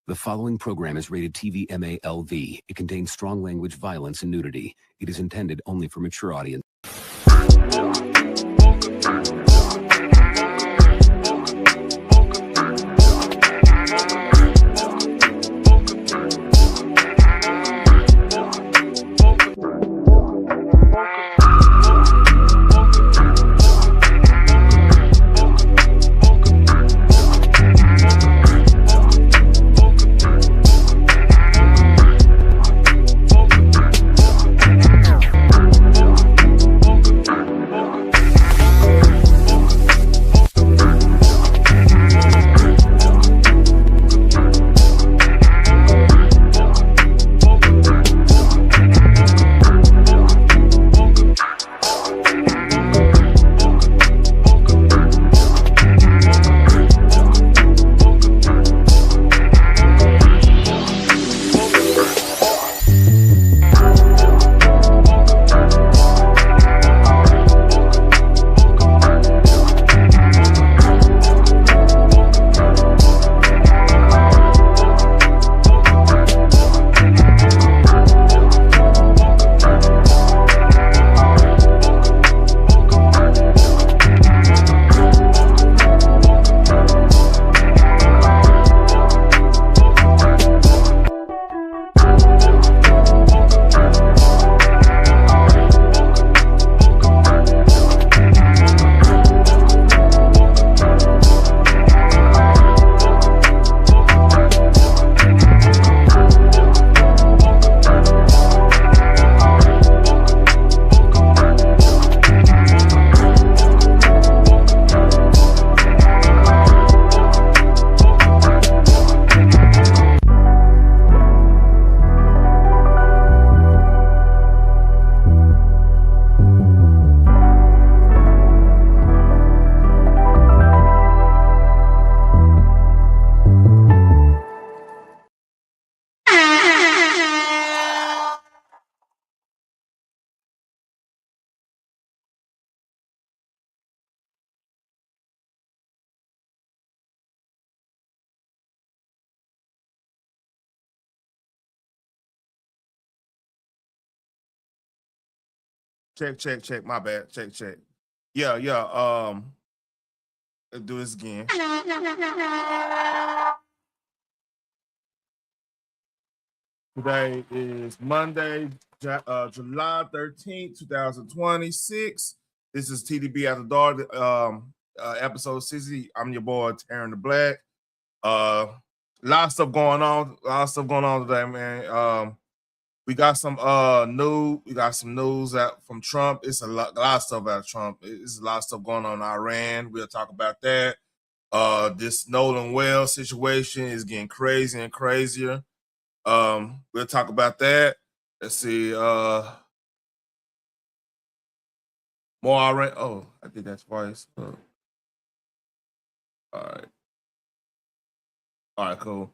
The following program is rated TV MALV. It contains strong language, violence, and nudity. It is intended only for mature audience. Check. My bad. Check. Yeah. Let's do this again. Today is Monday, July 13th, 2026. This is TTB After Dark, episode 60. I'm your boy, Taryn the Black. A lot of stuff going on today, man. We got some news out from Trump. It's a lot of stuff out of Trump. It's a lot of stuff going on in Iran. We'll talk about that. This Nolan Wells situation is getting crazy and crazier. We'll talk about that. Let's see. More Iran. Oh, I did that twice. All right, cool.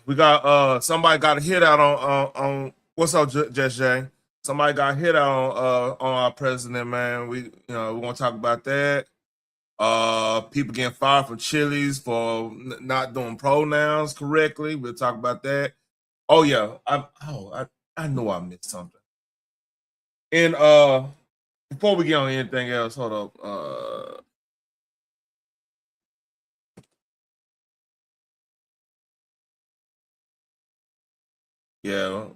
We got somebody got a hit out on what's up, Jess J? Somebody got hit out on our president, man. We want to talk about that. People getting fired from Chili's for not doing pronouns correctly. We'll talk about that. Oh yeah, I know I missed something. And before we get on anything else, hold up. Yeah.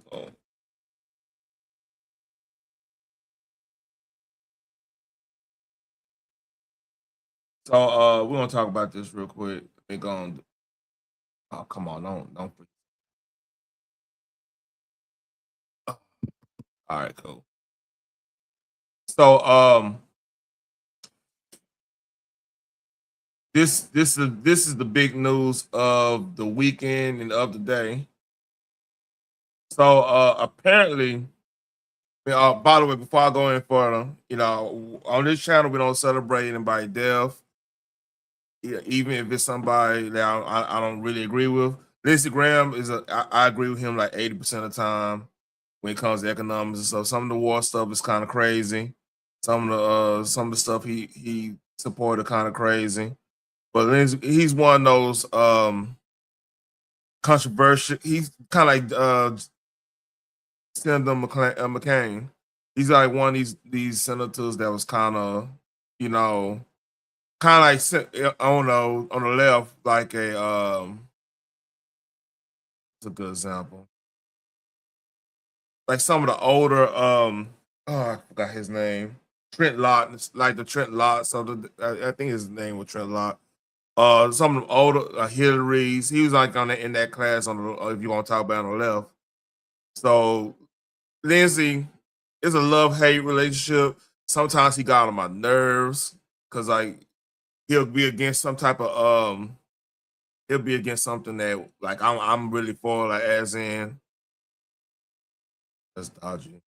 So we're gonna talk about this real quick. We're going. Oh, come on, don't. All right, cool. So this is the big news of the weekend and of the day. So apparently, by the way, before I go any further, on this channel we don't celebrate anybody's death, even if it's somebody that I don't really agree with. Lindsay Graham I agree with him like 80% of the time when it comes to economics and stuff. Some of the war stuff is kind of crazy. Some of the stuff he supported kind of crazy. But he's one of those controversial. He's kind of like Senator McCain. He's like one of these senators that was kind of, you know, kind of like I don't know, on the left, like it's a good example. Like some of the older I forgot his name. Trent Lott, like the Trent Lott. So I think his name was Trent Lott. Some of the older Hillary's. He was like in that class on the if you want to talk about on the left. So Lindsay is a love-hate relationship. Sometimes he got on my nerves because like he'll be against some type of he'll be against something that like I'm really for, like as in that's dodgy.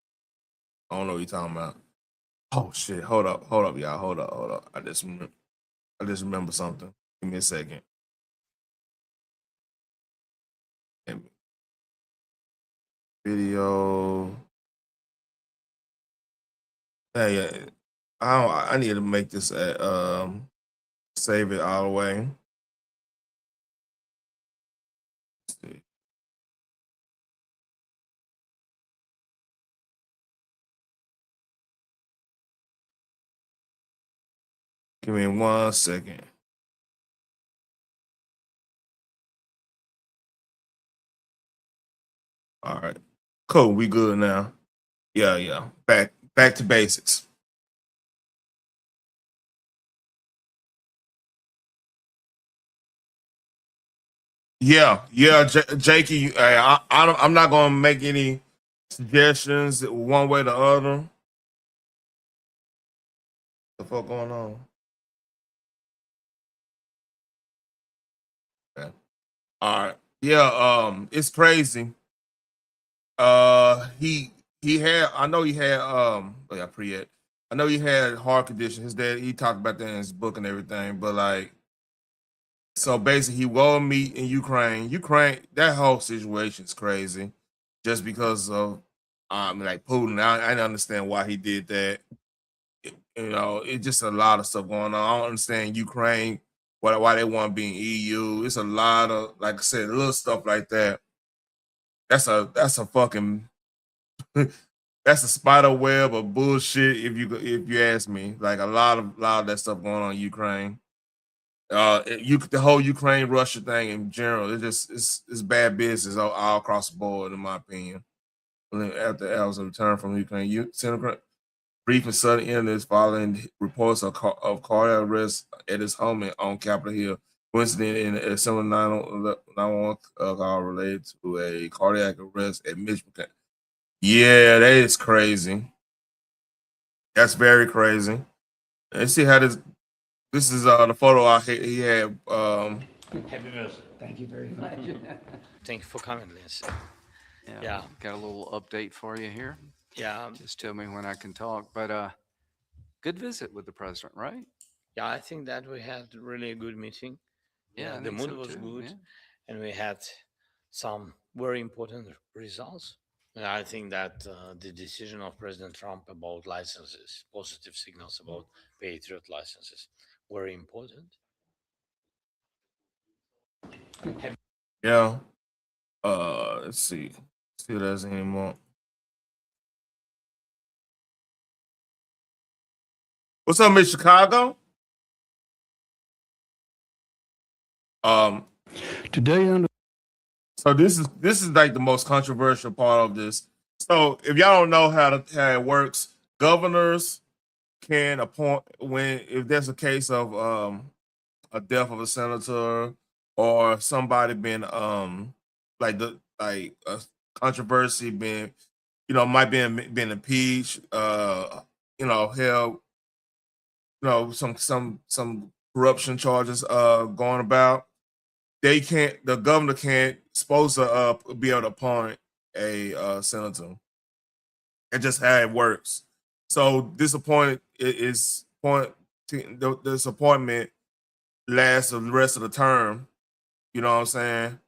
I don't know what you're talking about. Oh shit! Hold up, y'all. Hold up. I just remember something. Give me a second. Video. Hey, I need to make this save it all the way. Let's see. Give me 1 second. All right. Cool. We good now. Yeah. Back to basics. Yeah. Jakey. I'm not gonna make any suggestions one way or the other. What the fuck going on? Okay. All right. Yeah. It's crazy. He had. I know he had. Oh yeah, pre-ed. I know he had heart condition. His dad. He talked about that in his book and everything. But like, so basically, he will meet in Ukraine. Ukraine. That whole situation is crazy, just because of like Putin. I didn't understand why he did that. You know, it's just a lot of stuff going on. I don't understand Ukraine. Why they want to be in EU? It's a lot of, like I said, little stuff like that. That's a fucking that's a spider web of bullshit. If you ask me, like a lot of that stuff going on in Ukraine. The whole Ukraine Russia thing in general, it's bad business all across the board, in my opinion. After El's return from Ukraine, brief and sudden illness following reports of cardiac arrest at his home on Capitol Hill. Coincident in a similar 911 call related to a cardiac arrest at Michigan. Yeah, that is crazy. That's very crazy. Let's see how this is the photo he had. Happy birthday. Thank you very much. Thank you for coming, Lindsay. Yeah, Yeah. got a little update for you here. Yeah, Just tell me when I can talk. But good visit with the president, right? yeah. I think that we had really a good meeting. Yeah, I the think mood so was too, good, yeah. and we had some very important results. And I think that the decision of President Trump about licenses, positive signals about Patriot licenses, very important. Yeah. Let's see. See if there's any more. What's up, Miss Chicago? Um, Today, so this is like the most controversial part of this. So if y'all don't know how it works, governors can appoint when if there's a case of a death of a senator or somebody been like a controversy been might been impeached, held, some corruption charges going about. The governor can't supposed to be able to appoint a senator. It's just how it works. So this appointment is point this appointment lasts the rest of the term. You know what I'm saying?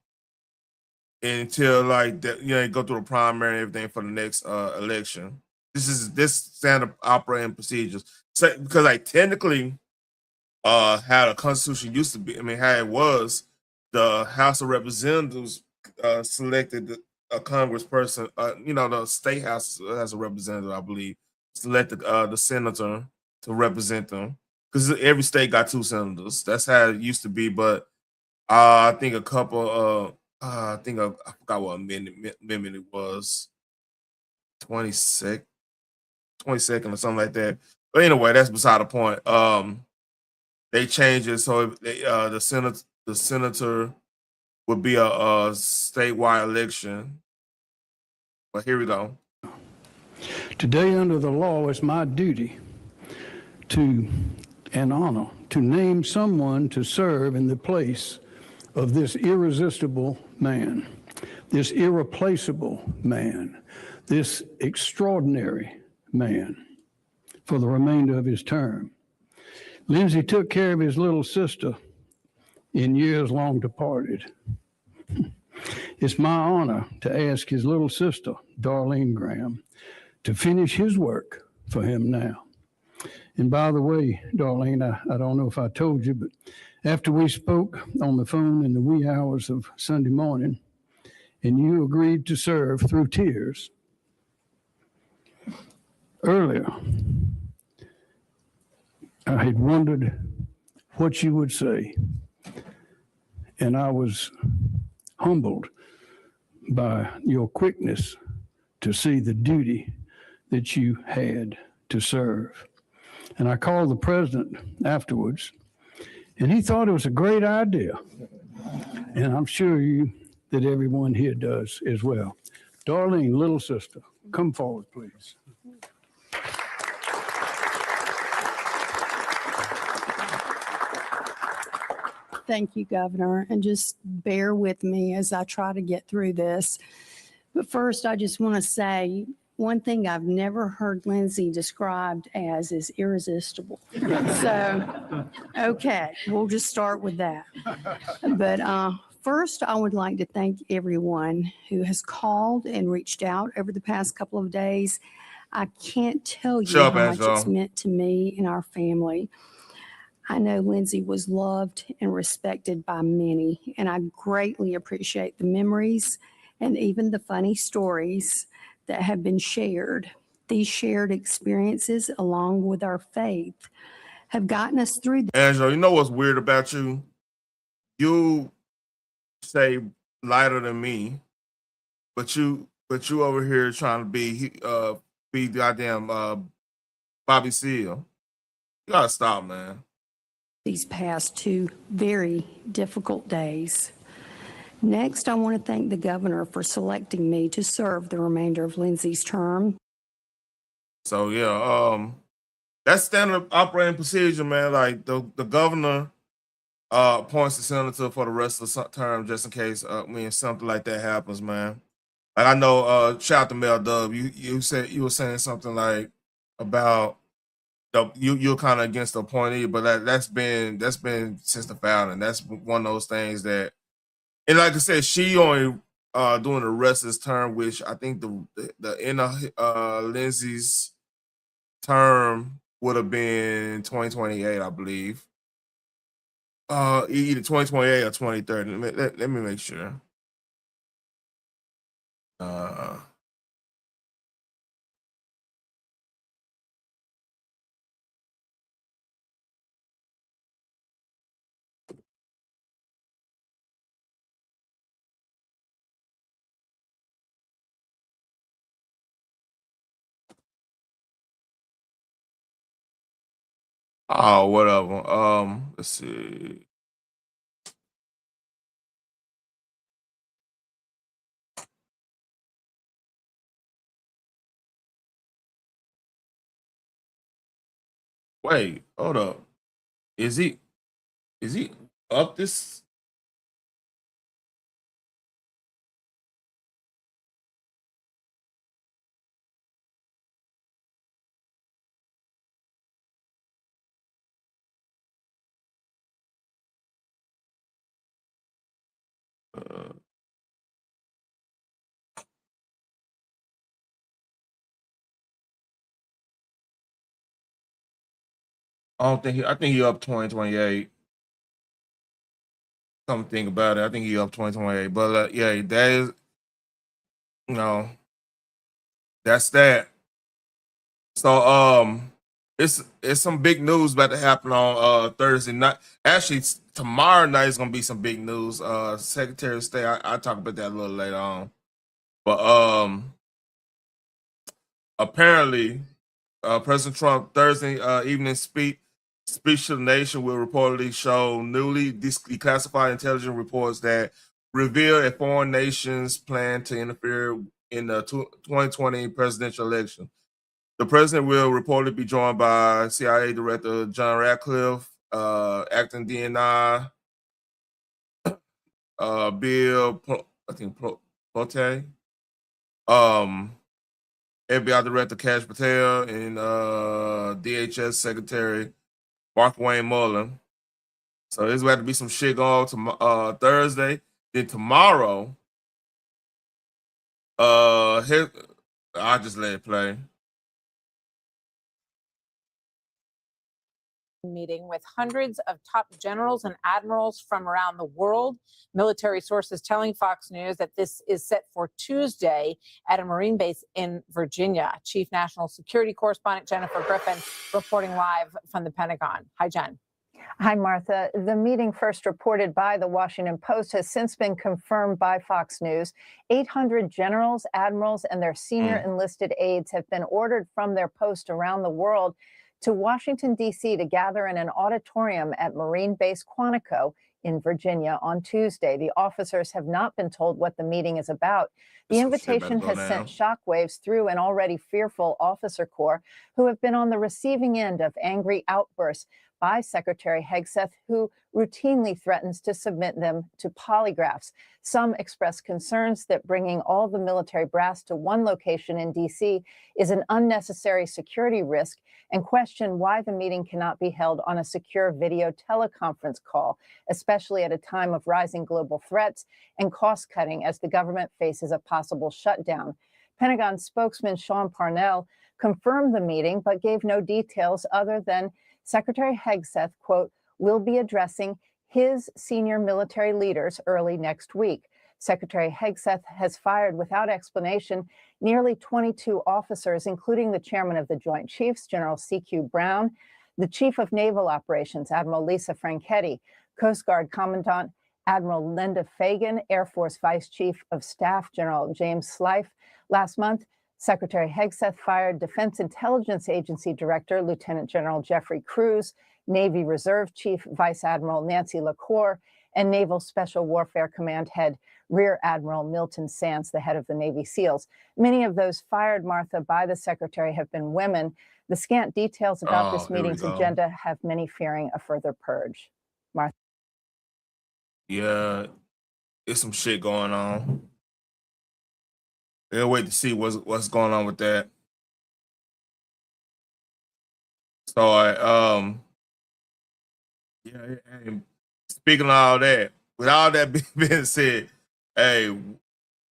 Until like go through the primary and everything for the next election. This standard operating procedures. So because like technically, how the Constitution used to be, I mean how it was, the House of Representatives selected a congressperson. You know, the state house has a representative, I believe, selected the senator to represent them because every state got 2 senators. That's how it used to be. But I think a couple. I forgot what amendment it was. 22nd or something like that. But anyway, that's beside the point. They changed it so the senator would be a statewide election. But here we go. Today, under the law, it's my duty and honor to name someone to serve in the place of this irresistible man, this irreplaceable man, this extraordinary man for the remainder of his term. Lindsay took care of his little sister in years long departed. It's my honor to ask his little sister, Darlene Graham, to finish his work for him now. And by the way, Darlene, I don't know if I told you, but after we spoke on the phone in the wee hours of Sunday morning, and you agreed to serve through tears, earlier, I had wondered what you would say, and I was humbled by your quickness to see the duty that you had to serve. And I called the president afterwards, and he thought it was a great idea. And I'm sure that everyone here does as well. Darlene, little sister, come forward, please. Thank you, Governor, and just bear with me as I try to get through this. But first, I just want to say one thing I've never heard Lindsay described as is irresistible. So, okay, we'll just start with that. But first, I would like to thank everyone who has called and reached out over the past couple of days. I can't tell you how much it's meant to me and our family. I know Lindsay was loved and respected by many, and I greatly appreciate the memories and even the funny stories that have been shared. These shared experiences, along with our faith, have gotten us through. Angela, you know what's weird about you? You say lighter than me, but you over here trying to be goddamn Bobby Seale. You gotta stop, man. These past 2 very difficult days. Next, I want to thank the governor for selecting me to serve the remainder of Lindsay's term. So yeah, that's standard operating procedure, man. Like the governor appoints the senator for the rest of the term just in case when something like that happens, man. Like I know, shout out to Mel Dub. You said you were saying something like about you're kind of against the appointee, but that's been since the founding. That's one of those things that, and like I said, she only doing the rest of this term, which I think the end of Lindsay's term would have been 2028, I believe. Either 2028 or 2030. Let me make sure. Oh, whatever. Let's see. Wait, hold up. Is he up this? I don't think I think he up 2028. come think about it. I think he up 2028. But yeah, that is, you know, that's that. So it's some big news about to happen on Thursday night. Actually, tomorrow night is gonna be some big news. Secretary of State, I'll talk about that a little later on. But apparently, President Trump Thursday evening speech to the nation will reportedly show newly declassified intelligence reports that reveal a foreign nation's plan to interfere in the 2020 presidential election. The president will reportedly be joined by CIA Director John Ratcliffe, acting DNI, Bill, Pote, FBI Director Kash Patel, and DHS Secretary Mark Wayne Mullen. So there's going to be some shit going on to Thursday. Then tomorrow, I'll just let it play. Meeting with hundreds of top generals and admirals from around the world. Military sources telling Fox News that this is set for Tuesday at a Marine base in Virginia. Chief National Security Correspondent Jennifer Griffin reporting live from the Pentagon. Hi, Jen. Hi, Martha. The meeting, first reported by the Washington Post, has since been confirmed by Fox News. 800 generals, admirals, and their senior enlisted aides have been ordered from their post around the world to Washington, D.C. to gather in an auditorium at Marine Base Quantico in Virginia on Tuesday. The officers have not been told what the meeting is about. The invitation has sent shockwaves through an already fearful officer corps who have been on the receiving end of angry outbursts by Secretary Hegseth, who routinely threatens to submit them to polygraphs. Some express concerns that bringing all the military brass to one location in D.C. is an unnecessary security risk and question why the meeting cannot be held on a secure video teleconference call, especially at a time of rising global threats and cost cutting as the government faces a possible shutdown. Pentagon spokesman Sean Parnell confirmed the meeting, but gave no details other than Secretary Hegseth, quote, will be addressing his senior military leaders early next week. Secretary Hegseth has fired without explanation nearly 22 officers, including the chairman of the Joint Chiefs, General C.Q. Brown, the chief of naval operations, Admiral Lisa Franchetti, Coast Guard Commandant Admiral Linda Fagan, Air Force Vice Chief of Staff, General James Slife. Last month, Secretary Hegseth fired Defense Intelligence Agency Director Lieutenant General Jeffrey Cruz, Navy Reserve Chief Vice Admiral Nancy LaCour, and Naval Special Warfare Command Head Rear Admiral Milton Sands, the head of the Navy SEALs. Many of those fired, Martha, by the secretary have been women. The scant details about this meeting's agenda have many fearing a further purge. Martha? Yeah, there's some shit going on. They'll wait to see what's going on with that. So and speaking of all that, with all that being said, hey,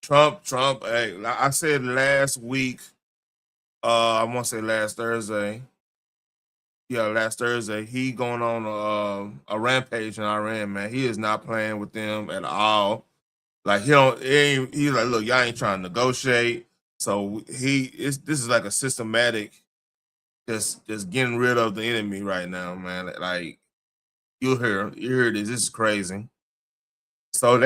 Trump, hey, I said last week, I want to say last Thursday. Yeah, last Thursday, he going on a rampage in Iran, man. He is not playing with them at all. Like he's like, look, y'all ain't trying to negotiate. So this is like a systematic, just getting rid of the enemy right now, man. Like you hear this. This is crazy. So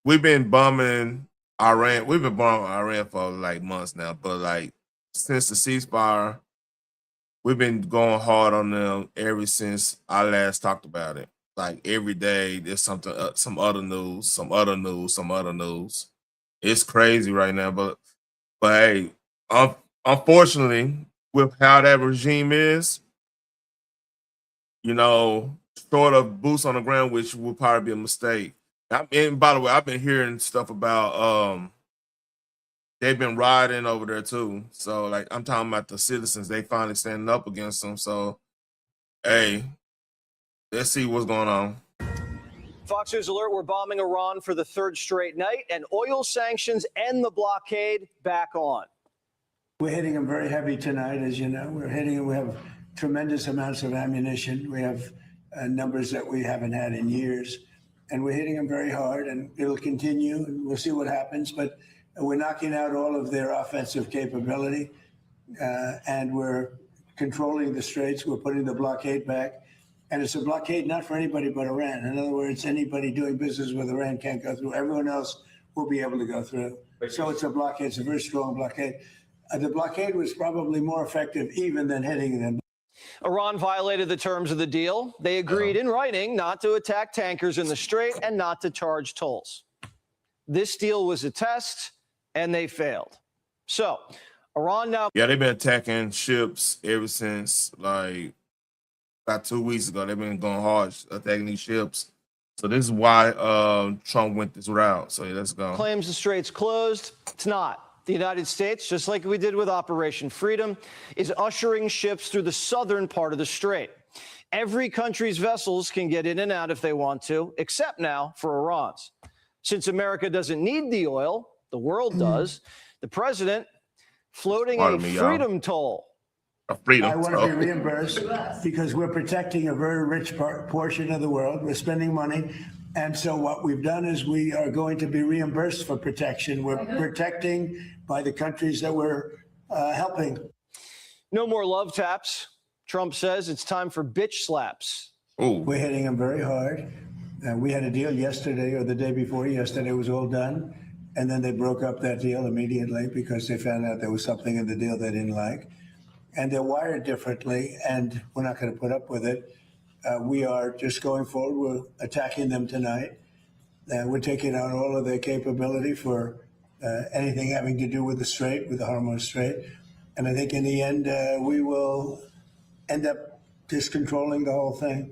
we've been bombing Iran. We've been bombing Iran for like months now, but like since the ceasefire, we've been going hard on them ever since I last talked about it. Like every day, there's something, some other news. It's crazy right now, but hey, unfortunately, with how that regime is, short of boots on the ground, which would probably be a mistake. And by the way, I've been hearing stuff about they've been rioting over there too. So like I'm talking about the citizens, they finally standing up against them. So hey, let's see what's going on. Fox News alert, we're bombing Iran for the third straight night, and oil sanctions and the blockade back on. We're hitting them very heavy tonight, as you know. We have tremendous amounts of ammunition. We have numbers that we haven't had in years. and we're hitting them very hard, and it'll continue, and we'll see what happens. But we're knocking out all of their offensive capability, and we're controlling the straits. We're putting the blockade back. And it's a blockade not for anybody but Iran. In other words, anybody doing business with Iran can't go through. Everyone else will be able to go through. So it's a blockade. It's a very strong blockade. The blockade was probably more effective even than hitting them. Iran violated the terms of the deal. They agreed in writing not to attack tankers in the Strait and not to charge tolls. This deal was a test, and they failed. So Iran now... Yeah, they've been attacking ships ever since, like, about 2 weeks ago. They've been going hard attacking these ships. So this is why Trump went this route. So let's go. Claims the strait's closed. It's not. The United States, just like we did with Operation Freedom, is ushering ships through the southern part of the strait. Every country's vessels can get in and out if they want to, except now for Iran's. Since America doesn't need the oil, the world does, the president floating freedom toll. I want to be reimbursed because we're protecting a very rich portion of the world. We're spending money. And so what we've done is we are going to be reimbursed for protection. We're protecting by the countries that we're helping. No more love taps. Trump says it's time for bitch slaps. Ooh. We're hitting them very hard. We had a deal yesterday or the day before yesterday. It was all done. And then they broke up that deal immediately because they found out there was something in the deal they didn't like. And they're wired differently, and we're not going to put up with it. We are just going forward. We're attacking them tonight. We're taking out all of their capability for anything having to do with the Strait, with the Hormuz Strait. And I think in the end, we will end up just controlling the whole thing.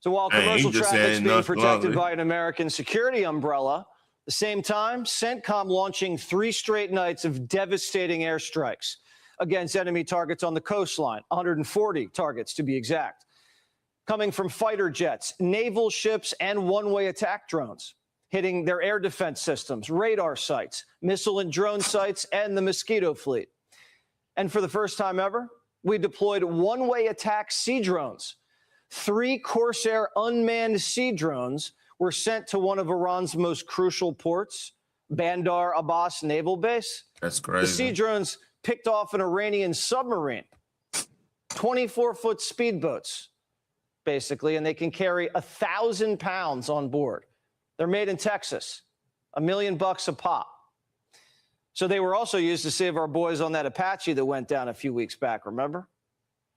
So while commercial traffic's being protected by an American security umbrella, at the same time, CENTCOM launching 3 straight nights of devastating airstrikes against enemy targets on the coastline, 140 targets to be exact, coming from fighter jets, naval ships, and one-way attack drones, hitting their air defense systems, radar sites, missile and drone sites, and the Mosquito fleet. And for the first time ever, we deployed one-way attack sea drones. 3 Corsair unmanned sea drones were sent to one of Iran's most crucial ports, Bandar Abbas Naval Base. That's crazy. The sea drones picked off an Iranian submarine, 24-foot speedboats, basically, and they can carry 1,000 pounds on board. They're made in Texas, $1 million a pop. So they were also used to save our boys on that Apache that went down a few weeks back, remember?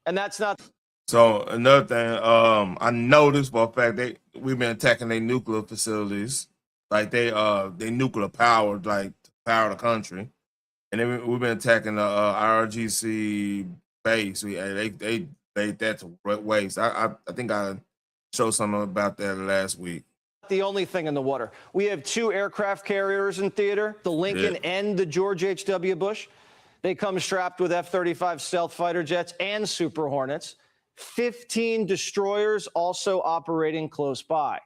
And that's not... So another thing, I noticed for a fact we've been attacking their nuclear facilities, like they nuclear powered, like to power the country. And then we've been attacking the IRGC base. They that to waste. I think I showed something about that last week. The only thing in the water. We have 2 aircraft carriers in theater, the Lincoln and the George H.W. Bush. They come strapped with F-35 stealth fighter jets and Super Hornets. 15 destroyers also operating close by.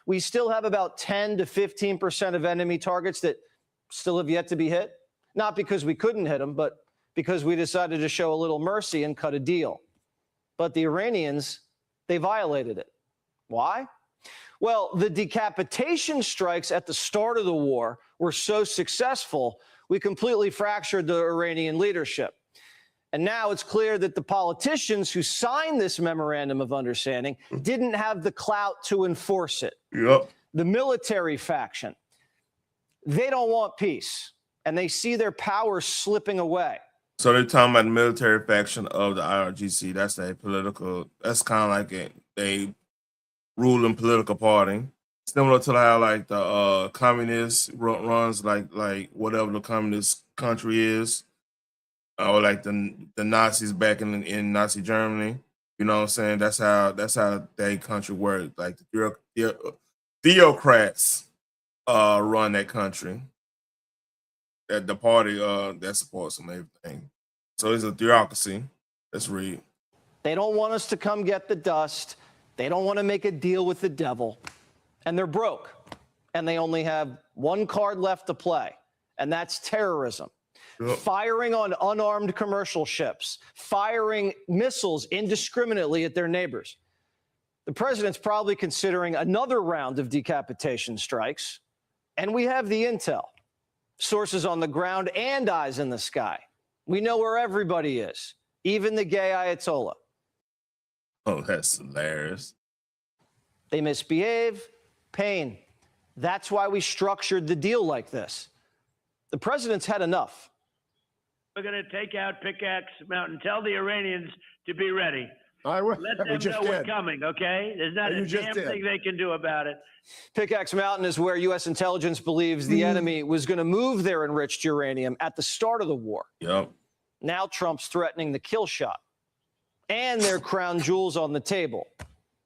We still have about 10 to 15% of enemy targets that still have yet to be hit. Not because we couldn't hit them, but because we decided to show a little mercy and cut a deal. But the Iranians, they violated it. Why? Well, the decapitation strikes at the start of the war were so successful, we completely fractured the Iranian leadership. And now it's clear that the politicians who signed this memorandum of understanding didn't have the clout to enforce it. Yep. The military faction, they don't want peace, and they see their power slipping away. So they're talking about the military faction of the IRGC. That's a political, that's kind of like a ruling political party. Similar to how like the communist runs like whatever the communist country is. Or like the Nazis back in Nazi Germany. You know what I'm saying? That's how their country works. Like the theocrats run that country. That the party that supports them, everything. So it's a theocracy. Let's read. They don't want us to come get the dust. They don't want to make a deal with the devil. And they're broke. And they only have one card left to play, and that's terrorism. Yep. Firing on unarmed commercial ships, firing missiles indiscriminately at their neighbors. The president's probably considering another round of decapitation strikes, and we have the intel, sources on the ground and eyes in the sky. We know where everybody is, even the gay Ayatollah. Oh, that's hilarious. They misbehave, pain. That's why we structured the deal like this. The president's had enough. We're going to take out Pickaxe Mountain. Tell the Iranians to be ready. I will. Let them know we're coming, okay? There's not a damn thing they can do about it. Pickaxe Mountain is where U.S. intelligence believes the enemy was going to move their enriched uranium at the start of the war. Yep. Now Trump's threatening the kill shot. And their crown jewels on the table.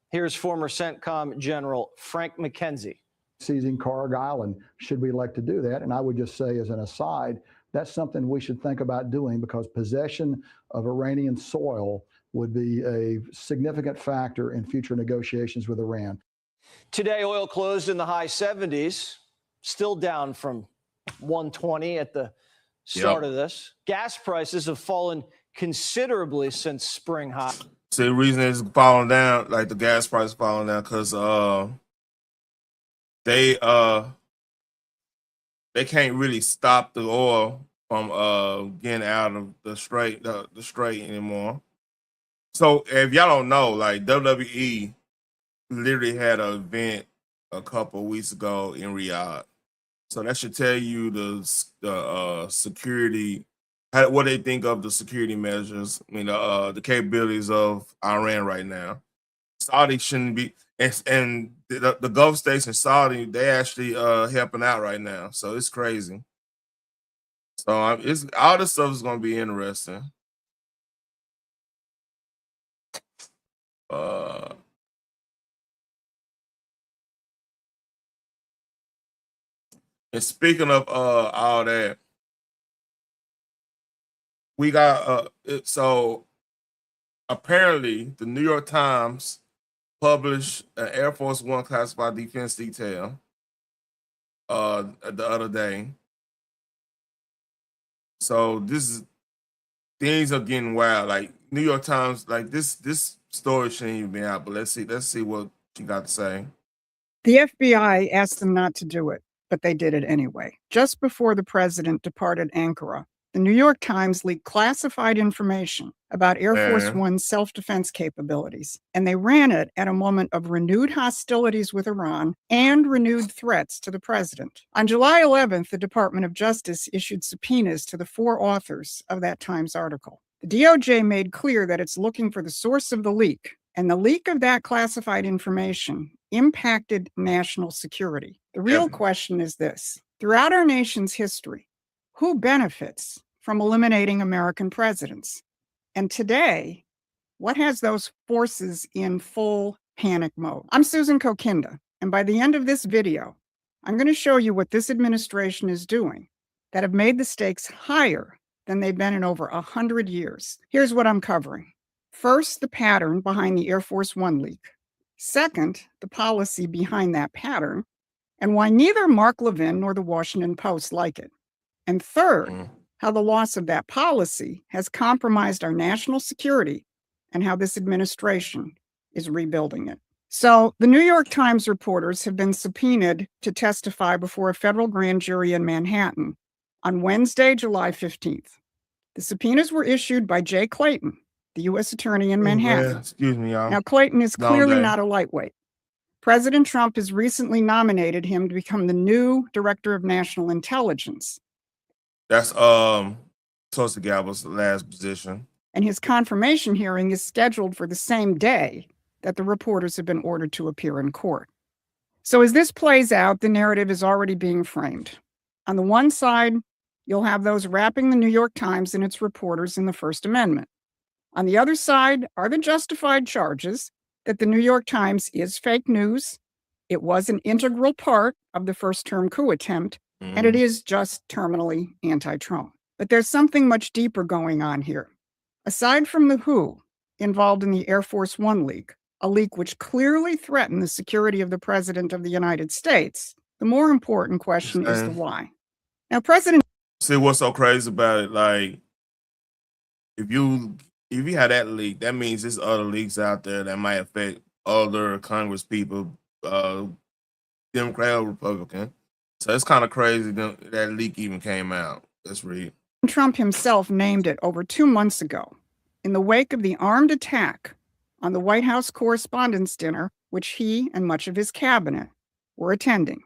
Here's former CENTCOM General Frank McKenzie. Seizing Cargill, and should we elect to do that? And I would just say as an aside, that's something we should think about doing, because possession of Iranian soil would be a significant factor in future negotiations with Iran. Today, oil closed in the high 70s, still down from 120 at the start of this. Gas prices have fallen considerably since spring high. See, the reason it's falling down, like the gas price is falling down, because they can't really stop the oil from getting out of the strait anymore. So if y'all don't know, like WWE literally had an event a couple of weeks ago in Riyadh. So that should tell you the security, what they think of the security measures. I mean, the capabilities of Iran right now. Saudi shouldn't be, and the Gulf states in Saudi, they actually helping out right now. So it's crazy. So it's all this stuff is going to be interesting. And speaking of all that, we got so apparently the New York Times published an Air Force One classified defense detail the other day. So things are getting wild. Like New York Times, like this story shouldn't even be out, but let's see what you got to say. The FBI asked them not to do it, but they did it anyway. Just before the president departed Ankara, the New York Times leaked classified information about Air Force One's self-defense capabilities, and they ran it at a moment of renewed hostilities with Iran and renewed threats to the president. On July 11th, the Department of Justice issued subpoenas to the 4 authors of that Times article. The DOJ made clear that it's looking for the source of the leak, and the leak of that classified information impacted national security. The real question is this: throughout our nation's history, who benefits from eliminating American presidents? And today, what has those forces in full panic mode? I'm Susan Kokinda, and by the end of this video, I'm going to show you what this administration is doing that have made the stakes higher than they've been in over 100 years. Here's what I'm covering. First, the pattern behind the Air Force One leak. Second, the policy behind that pattern, and why neither Mark Levin nor the Washington Post like it. And third, how the loss of that policy has compromised our national security and how this administration is rebuilding it. So the New York Times reporters have been subpoenaed to testify before a federal grand jury in Manhattan on Wednesday, July 15th. The subpoenas were issued by Jay Clayton, the U.S. attorney in Manhattan. Excuse me, y'all. Now, Clayton is clearly not a lightweight. President Trump has recently nominated him to become the new director of national intelligence. That's Tulsi Gabbard's last position. And his confirmation hearing is scheduled for the same day that the reporters have been ordered to appear in court. So as this plays out, the narrative is already being framed. On the one side, you'll have those wrapping the New York Times and its reporters in the First Amendment. On the other side are the justified charges that the New York Times is fake news, it was an integral part of the first-term coup attempt, and it is just terminally anti-Trump. But there's something much deeper going on here. Aside from the WHO involved in the Air Force One leak, a leak which clearly threatened the security of the President of the United States, the more important question is the why. Now, See what's so crazy about it? Like, if you had that leak, that means there's other leaks out there that might affect other Congress people, Democrat or Republican. So it's kind of crazy that leak even came out. Let's read. Trump himself named it over 2 months ago in the wake of the armed attack on the White House Correspondents' Dinner, which he and much of his cabinet were attending.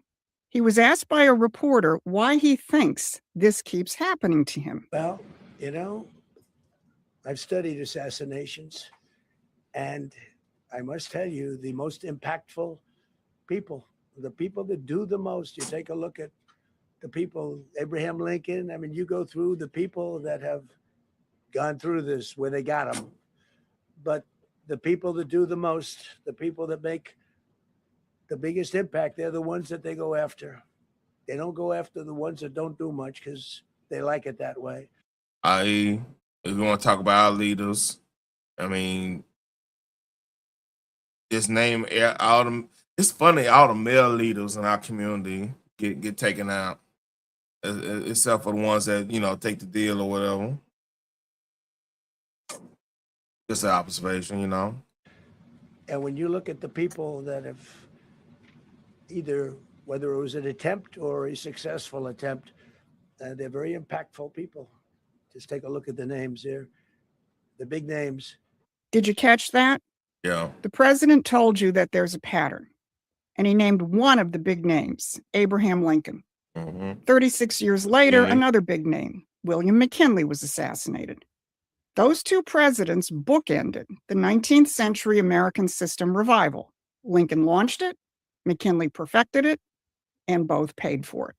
He was asked by a reporter why he thinks this keeps happening to him. Well, I've studied assassinations, and I must tell you, the most impactful people, the people that do the most, you take a look at the people, Abraham Lincoln, I mean, you go through the people that have gone through this where they got them. But the people that do the most, the people that make the biggest impact, they're the ones that they go after. They don't go after the ones that don't do much because they like it that way. If you want to talk about our leaders, I mean, just name all them. It's funny, all the male leaders in our community get taken out, except for the ones that take the deal or whatever. Just an observation, And when you look at the people that have either, whether it was an attempt or a successful attempt, they're very impactful people. Just take a look at the names here, the big names. Did you catch that? Yeah. The president told you that there's a pattern, and he named one of the big names, Abraham Lincoln. 36 years later, another big name, William McKinley, was assassinated. Those two presidents bookended the 19th century American system revival. Lincoln launched it, McKinley perfected it, and both paid for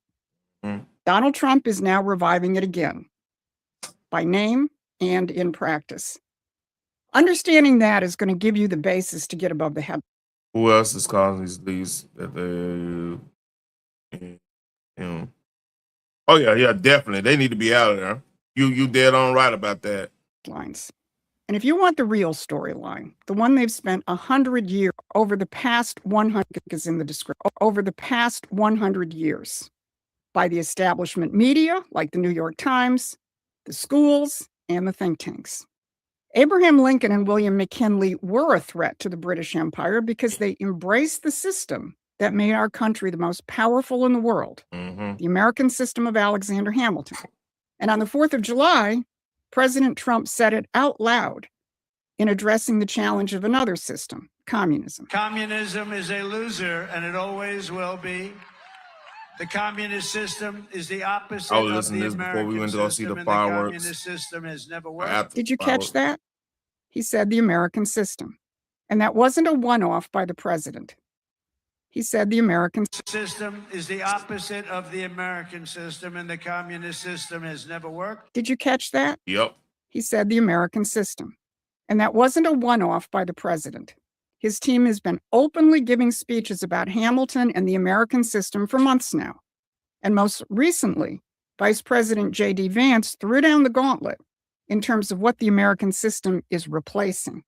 it. Donald Trump is now reviving it again, by name and in practice. Understanding that is going to give you the basis to get above the head. Who else is causing these that they, Oh yeah, definitely. They need to be out of there. You dead on right about that. Lines. And if you want the real storyline, the one they've spent 100 years over the past 100 is in the description. Over the past 100 years, by the establishment media like the New York Times, the schools, and the think tanks. Abraham Lincoln and William McKinley were a threat to the British Empire because they embraced the system that made our country the most powerful in the world, the American system of Alexander Hamilton. And on the 4th of July, President Trump said it out loud in addressing the challenge of another system, communism. Communism is a loser, and it always will be. The communist system is the opposite I was of listening the to this before we American went to go see system, the and fireworks. The communist system has never worked. Did you catch that? He said the American system. And that wasn't a one-off by the president. He said the American system is the opposite of the American system, and the communist system has never worked. Did you catch that? Yep. He said the American system. And that wasn't a one-off by the president. His team has been openly giving speeches about Hamilton and the American system for months now. And most recently, Vice President J.D. Vance threw down the gauntlet in terms of what the American system is replacing.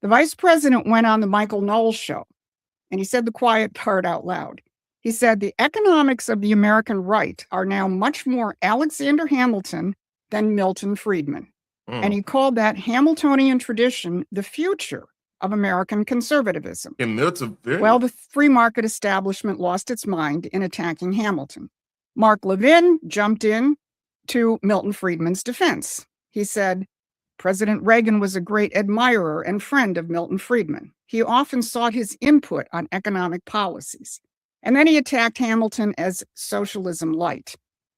The vice president went on the Michael Knowles show, and he said the quiet part out loud. He said the economics of the American right are now much more Alexander Hamilton than Milton Friedman. And he called that Hamiltonian tradition the future of American conservatism. And Milton, well, the free market establishment lost its mind in attacking Hamilton. Mark Levin jumped in to Milton Friedman's defense. He said, President Reagan was a great admirer and friend of Milton Friedman. He often sought his input on economic policies. And then he attacked Hamilton as socialism light.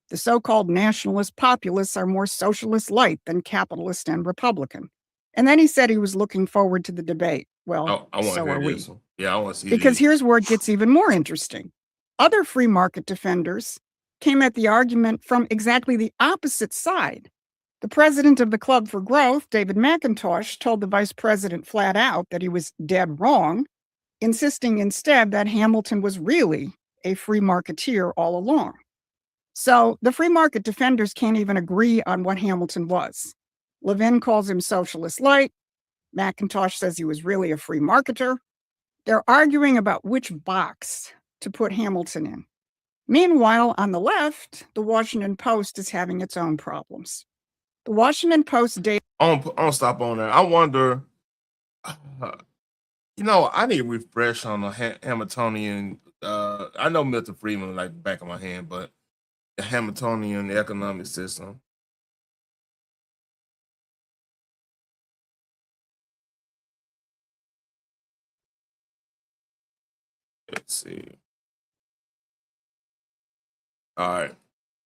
The so-called nationalist populists are more socialist light than capitalist and Republican. And then he said he was looking forward to the debate. Well, so are we. Yeah, I want to see because here's where it gets even more interesting. Other free market defenders came at the argument from exactly the opposite side. The president of the Club for Growth, David McIntosh, told the vice president flat out that he was dead wrong, insisting instead that Hamilton was really a free marketeer all along. So the free market defenders can't even agree on what Hamilton was. Levin calls him socialist light. McIntosh says he was really a free marketer. They're arguing about which box to put Hamilton in. Meanwhile, on the left, the Washington Post is having its own problems. The Washington Post data. I'll stop on there. I wonder, You know, I need a refresh on the Hamiltonian. I know Milton Friedman like the back of my hand, but the Hamiltonian economic system. Let's see. All right,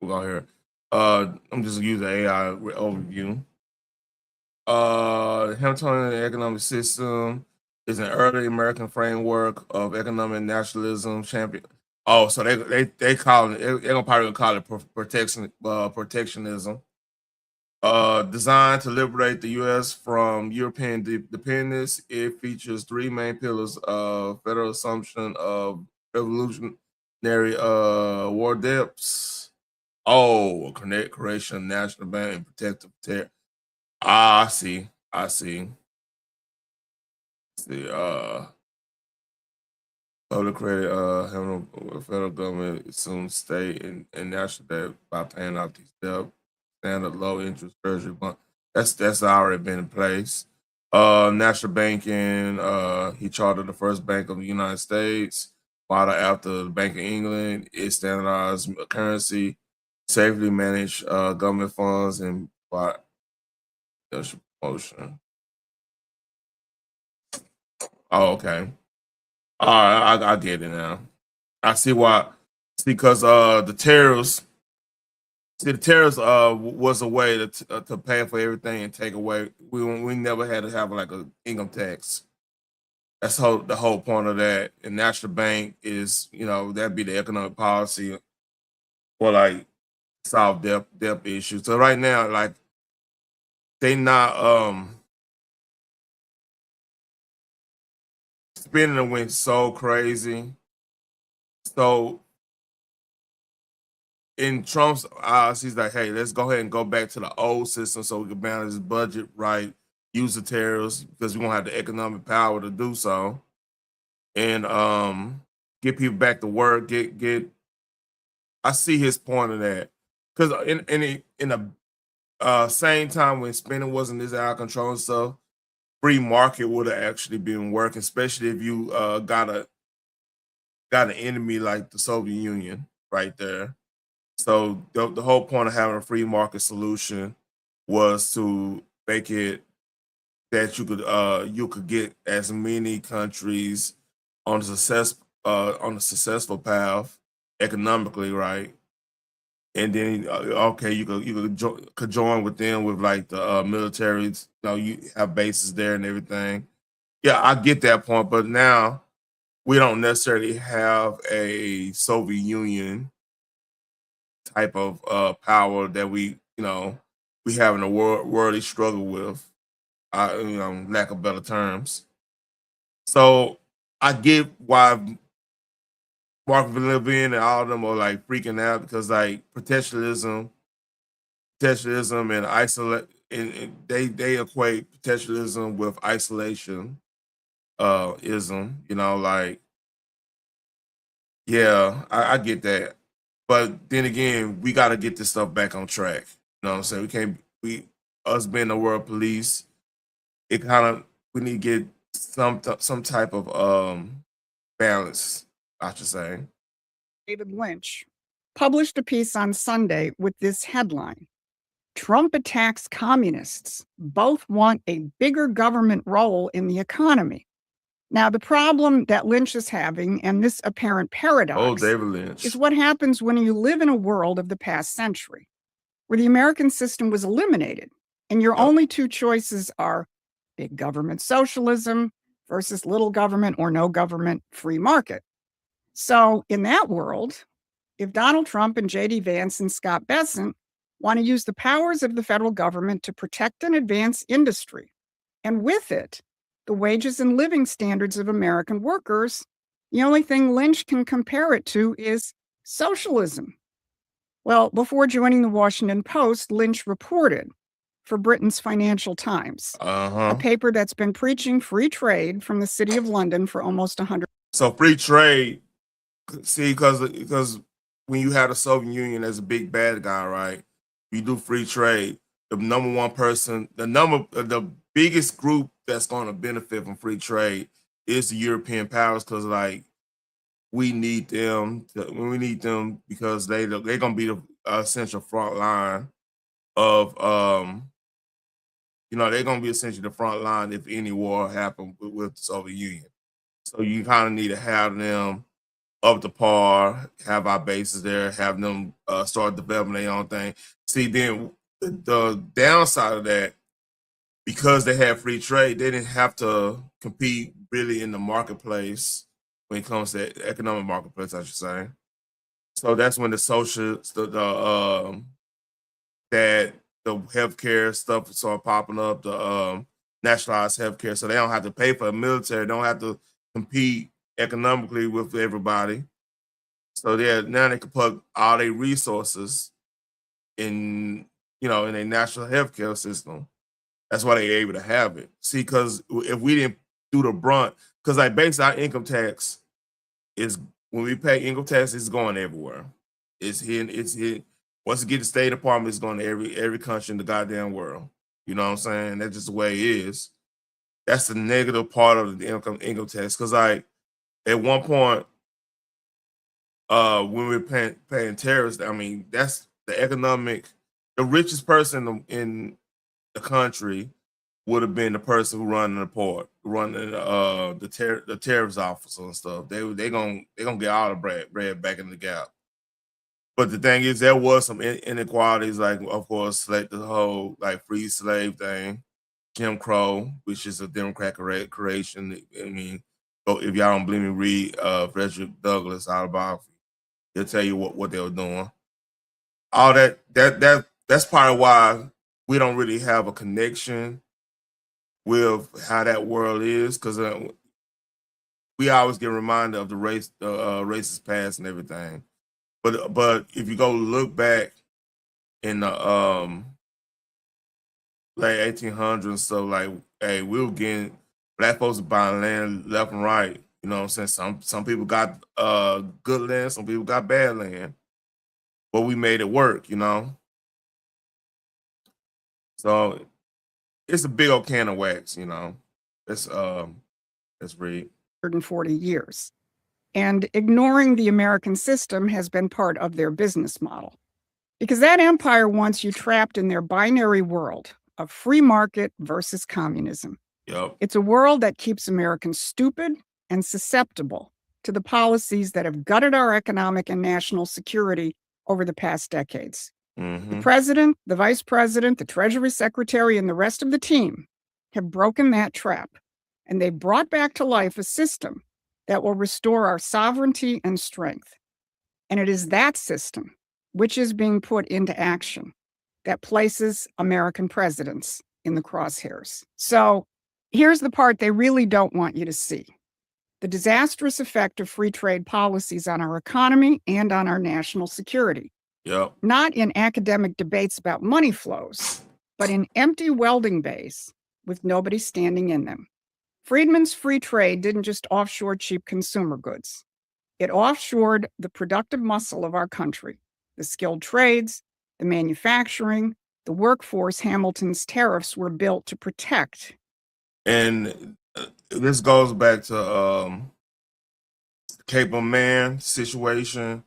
we're going here. I'm just using AI overview. Hamiltonian economic system is an early American framework of economic nationalism champion. Oh, so they call it, they're gonna probably call it protectionism. Designed to liberate the U.S. from European dependence, it features three main pillars of federal assumption of revolutionary war debts. Oh, creation of national bank and protective terror. Ah, I see. I see. The public credit, having a federal government assumes state and national debt by paying off these debt, standard low interest treasury bond. That's already been in place. National banking, he chartered the first bank of the United States, modeled after the Bank of England. It standardized currency, safely managed government funds, and by promotion. Oh, okay. All right, I get it now. I see why. See, because the tariffs. See, the tariffs was a way to pay for everything and take away. We never had to have like a income tax. That's the whole point of that. And National Bank is, that'd be the economic policy for like solve debt issues. So right now, like they not spending went so crazy. So in Trump's eyes, he's like, hey, let's go ahead and go back to the old system so we can balance the budget right, use the tariffs because we won't have the economic power to do so. And get people back to work, get I see his point of that. Because in the same time when spending wasn't this out of control and stuff, free market would have actually been working, especially if you got an enemy like the Soviet Union right there. So the whole point of having a free market solution was to make it that you could get as many countries on the successful path economically, right? And then okay, you could join with them with like the military. You have bases there and everything. Yeah, I get that point, but now we don't necessarily have a Soviet Union type of power that we having a worldly struggle with, lack of better terms. So I get why Mark Levin and all of them are like freaking out because like protectionism and isolate and they equate protectionism with isolation ism, like yeah, I get that. But then again, we gotta get this stuff back on track. You know what I'm saying? Us being the world police, we need to get some type of balance, I should say. David Lynch published a piece on Sunday with this headline: Trump attacks communists. Both want a bigger government role in the economy. Now, the problem that Lynch is having, and this apparent paradox, David Lynch, is what happens when you live in a world of the past century, where the American system was eliminated, and your only two choices are big government socialism versus little government or no government free market. So in that world, if Donald Trump and J.D. Vance and Scott Bessent want to use the powers of the federal government to protect and advance industry, and with it, the wages and living standards of American workers, the only thing Lynch can compare it to is socialism. Well, before joining the Washington Post, Lynch reported for Britain's Financial Times, a paper that's been preaching free trade from the City of London for almost 100. So free trade, see, because when you have the Soviet Union as a big bad guy, right? You do free trade. The the biggest group that's going to benefit from free trade is the European powers, because like we need them. We need them because they're gonna be the essential front line of they're gonna be essentially the front line if any war happened with the Soviet Union. So you kind of need to have them up to par, have our bases there, have them start developing their own thing. See, then the downside of that, because they had free trade, they didn't have to compete really in the marketplace when it comes to economic marketplace, I should say. So that's when the that the healthcare stuff started popping up, the nationalized healthcare, so they don't have to pay for the military, don't have to compete economically with everybody. So now they can plug all their resources in, in a national healthcare system. That's why they're able to have it. See, because if we didn't do the brunt, because like basically our income tax is, when we pay income tax, it's going everywhere. It's hit. Once it get the State Department, it's going to every country in the goddamn world. You know what I'm saying? That's just the way it is. That's the negative part of the income tax. Because like at one point, when we were paying tariffs, I mean, that's the richest person in the country would have been the person who running the port, running the tariffs office and stuff. They gonna get all the bread back in the gap. But the thing is, there was some inequalities, like of course, like the whole like free slave thing, Jim Crow, which is a Democrat creation. I mean, if y'all don't believe me, read Frederick Douglass autobiography. He'll tell you what they were doing. All that's part of why we don't really have a connection with how that world is, because we always get reminded of the racist past and everything. But if you go look back in the late 1800s, so like, hey, we were getting black folks buying land left and right. You know what I'm saying? Some people got good land, some people got bad land, but we made it work. So it's a big old can of wax. Let's read. 140 years. And ignoring the American system has been part of their business model. Because that empire wants you trapped in their binary world of free market versus communism. Yep. It's a world that keeps Americans stupid and susceptible to the policies that have gutted our economic and national security over the past decades. Mm-hmm. The president, the vice president, the treasury secretary, and the rest of the team have broken that trap, and they've brought back to life a system that will restore our sovereignty and strength. And it is that system, which is being put into action, that places American presidents in the crosshairs. So here's the part they really don't want you to see: the disastrous effect of free trade policies on our economy and on our national security. Yep. Not in academic debates about money flows, but in empty welding bays with nobody standing in them. Friedman's free trade didn't just offshore cheap consumer goods. It offshored the productive muscle of our country, the skilled trades, the manufacturing, the workforce Hamilton's tariffs were built to protect. And this goes back to Cape of Man situation,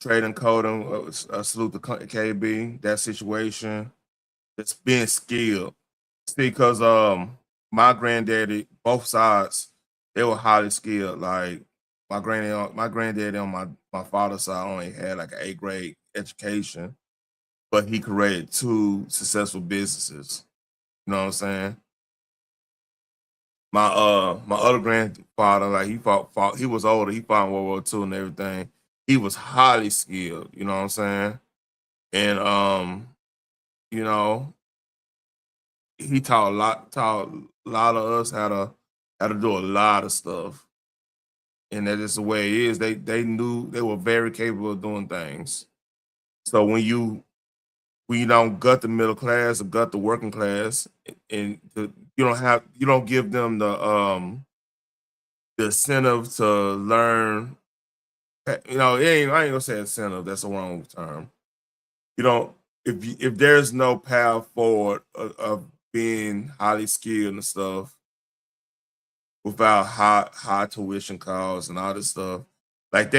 trade and coding, salute to KB, that situation. It's being skilled. See, because my granddaddy, both sides, they were highly skilled. Like my granddaddy on my father's side only had like an 8th grade education, but he created 2 successful businesses. You know what I'm saying? My other grandfather, like he was older, he fought in World War II and everything. He was highly skilled, you know what I'm saying? And he taught a lot of us how to do a lot of stuff. And that is the way it is. They knew they were very capable of doing things. So when you don't gut the middle class or gut the working class, and you don't give them the incentive to learn. I ain't gonna say incentive. That's the wrong term. If there's no path forward of being highly skilled and stuff, without high tuition costs and all this stuff. Like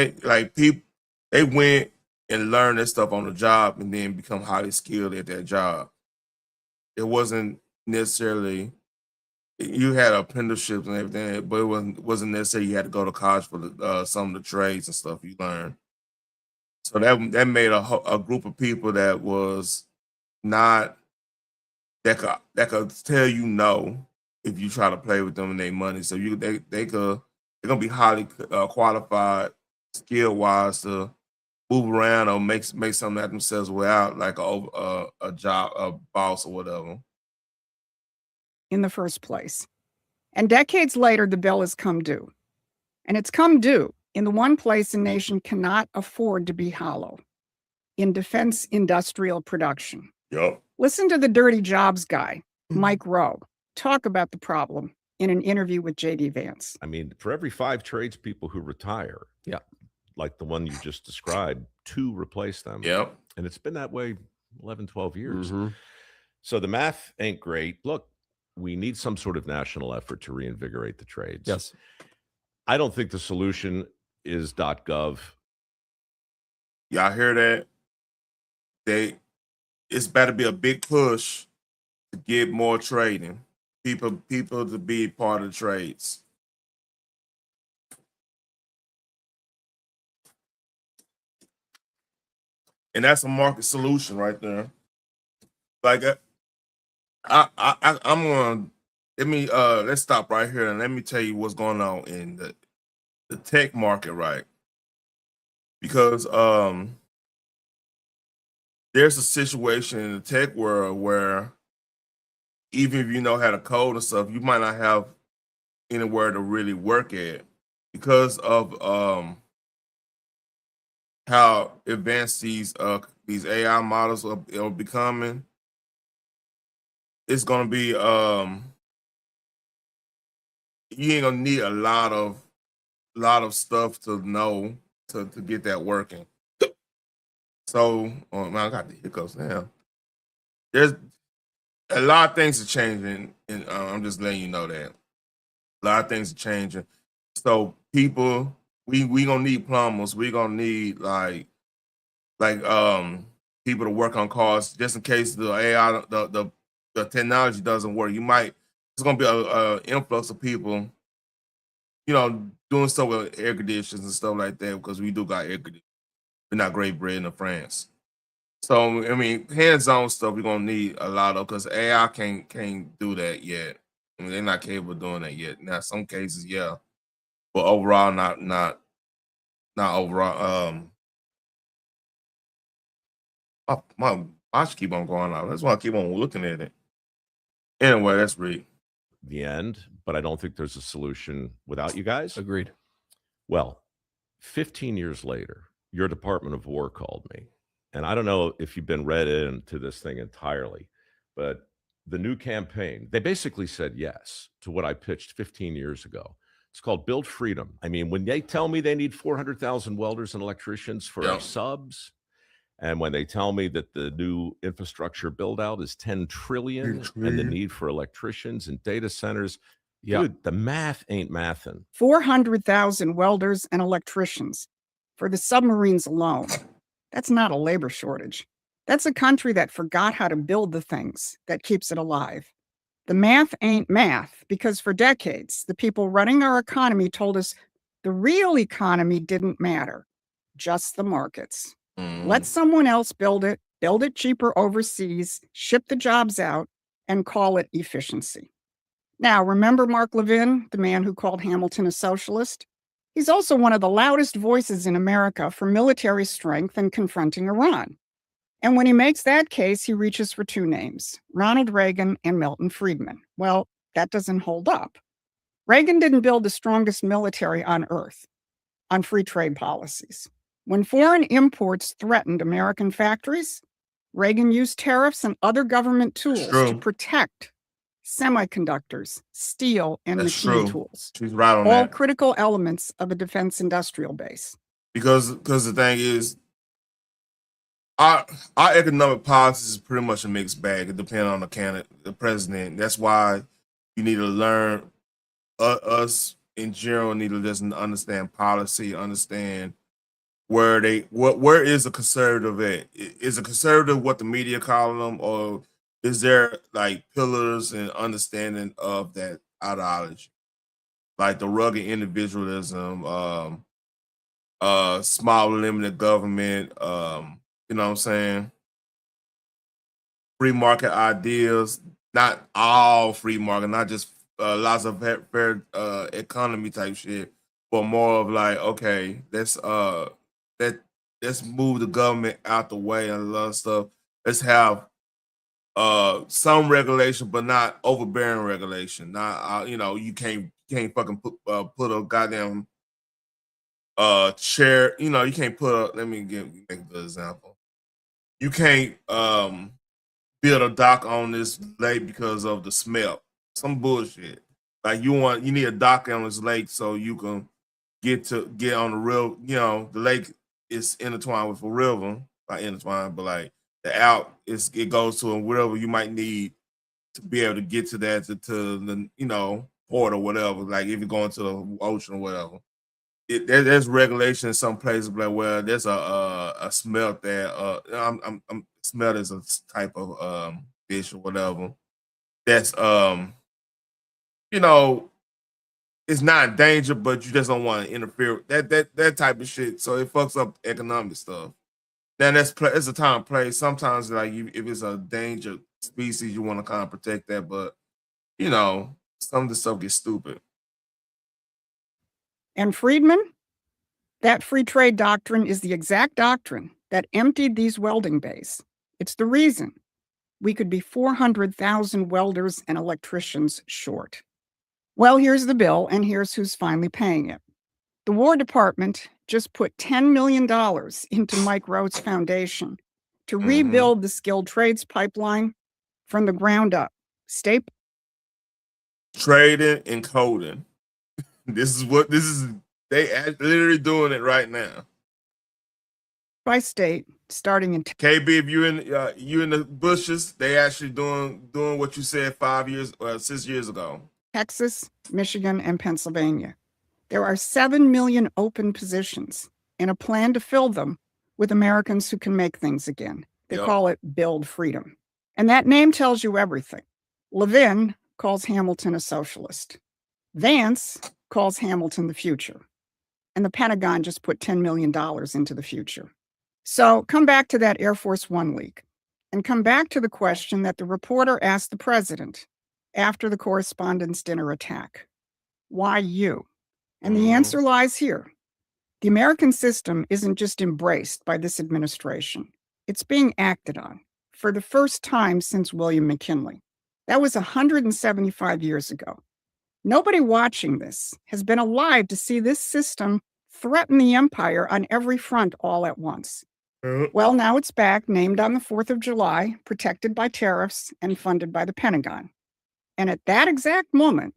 people, they went and learned this stuff on the job and then become highly skilled at that job. It wasn't necessarily, you had apprenticeships and everything, but it wasn't necessarily you had to go to college for some of the trades and stuff you learned. So that made a group of people that was not, that could tell you no if you try to play with them and their money. So they're gonna be highly qualified, skill wise, to move around or make something at themselves without like a job, a boss or whatever. In the first place. And decades later, the bill has come due. And it's come due in the one place a nation cannot afford to be hollow, in defense industrial production. Yep. Listen to the dirty jobs guy, Mike Rowe, talk about the problem in an interview with J.D. Vance. I mean, for every 5 tradespeople who retire, like the one you just described, 2 replace them. Yep. And it's been that way 11, 12 years. So the math ain't great. Look, we need some sort of national effort to reinvigorate the trades. Yes. I don't think the solution is .gov. Y'all hear that? It's about to be a big push to get more trading. People to be part of the trades. And that's a market solution right there. Like I'm gonna let's stop right here and let me tell you what's going on in the tech market, right? Because there's a situation in the tech world where even if you know how to code and stuff, you might not have anywhere to really work at because of how advanced these AI models are becoming. It's gonna be you ain't gonna need a lot of stuff to know to get that working. So, man, I got the hiccups now. There's a lot of things are changing, and I'm just letting you know that a lot of things are changing. So, people, we gonna need plumbers. We gonna need like people to work on cars just in case the AI the technology doesn't work. It's gonna be a influx of people, doing stuff with air conditioners and stuff like that because we do got air conditioners. We're not Great Britain or France. So, I mean, hands-on stuff we're gonna need a lot of because AI can't do that yet. I mean, they're not capable of doing that yet. Now, some cases, yeah, but overall, not overall. My watch keep on going out. That's why I keep on looking at it. Anyway, that's Reed. The end, but I don't think there's a solution without you guys. Agreed. Well, 15 years later, your Department of War called me. And I don't know if you've been read into this thing entirely, but the new campaign, they basically said yes to what I pitched 15 years ago. It's called Build Freedom. I mean, when they tell me they need 400,000 welders and electricians for our subs, and when they tell me that the new infrastructure build out is 10 trillion and the need for electricians and data centers, dude, the math ain't mathin'. 400,000 welders and electricians for the submarines alone. That's not a labor shortage. That's a country that forgot how to build the things that keeps it alive. The math ain't math because for decades, the people running our economy told us the real economy didn't matter, just the markets. Let someone else build it cheaper overseas, ship the jobs out, and call it efficiency. Now, remember Mark Levin, the man who called Hamilton a socialist? He's also one of the loudest voices in America for military strength and confronting Iran. And when he makes that case, he reaches for 2 names, Ronald Reagan and Milton Friedman. Well, that doesn't hold up. Reagan didn't build the strongest military on earth on free trade policies. When foreign imports threatened American factories, Reagan used tariffs and other government tools to protect semiconductors, steel, and machine tools. She's right on all that. critical elements of a defense industrial base. Because the thing is, our economic policy is pretty much a mixed bag. It depends on the president. That's why you need to learn us in general need to just understand policy, understand where is a conservative at? Is a conservative what the media calling them, or is there like pillars and understanding of that ideology, like the rugged individualism, small limited government, you know what I'm saying? Free market ideas, not all free market, not just lots of fair economy type shit, but more of like, okay, let's move the government out the way and a lot of stuff. Let's have some regulation, but not overbearing regulation. Not you can't fucking put a goddamn chair. You can't put a. Let me make a good example. You can't build a dock on this lake because of the smell. Some bullshit. Like you need a dock on this lake so you can get on the real. The lake is intertwined with a river, not intertwined, but like the out it goes to whatever you might need to be able to get to that to the port or whatever. Like if you're going to the ocean or whatever. There's regulation in some places like where there's a smelt that smelt is a type of fish or whatever that's it's not in danger, but you just don't want to interfere with that type of shit. So it fucks up economic stuff. Then it's a time and place. Sometimes like if it's a danger species, you want to kind of protect that, but some of the stuff gets stupid. And Friedman, that free trade doctrine is the exact doctrine that emptied these welding bays. It's the reason we could be 400,000 welders and electricians short. Well, here's the bill, and here's who's finally paying it. The War Department just put $10 million into Mike Rhodes Foundation to rebuild the skilled trades pipeline from the ground up. Trading and coding. This is they literally doing it right now. By state, starting in KB, if you in the bushes, they actually doing what you said 6 years ago. Texas, Michigan, and Pennsylvania. There are 7 million open positions and a plan to fill them with Americans who can make things again. They call it Build Freedom. And that name tells you everything. Levin calls Hamilton a socialist. Vance calls Hamilton the future. And the Pentagon just put $10 million into the future. So come back to that Air Force One leak and come back to the question that the reporter asked the president after the Correspondents' Dinner attack. Why you? And the answer lies here. The American system isn't just embraced by this administration. It's being acted on for the first time since William McKinley. That was 175 years ago. Nobody watching this has been alive to see this system threaten the empire on every front all at once. Well, now it's back, named on the 4th of July, protected by tariffs, and funded by the Pentagon. And at that exact moment,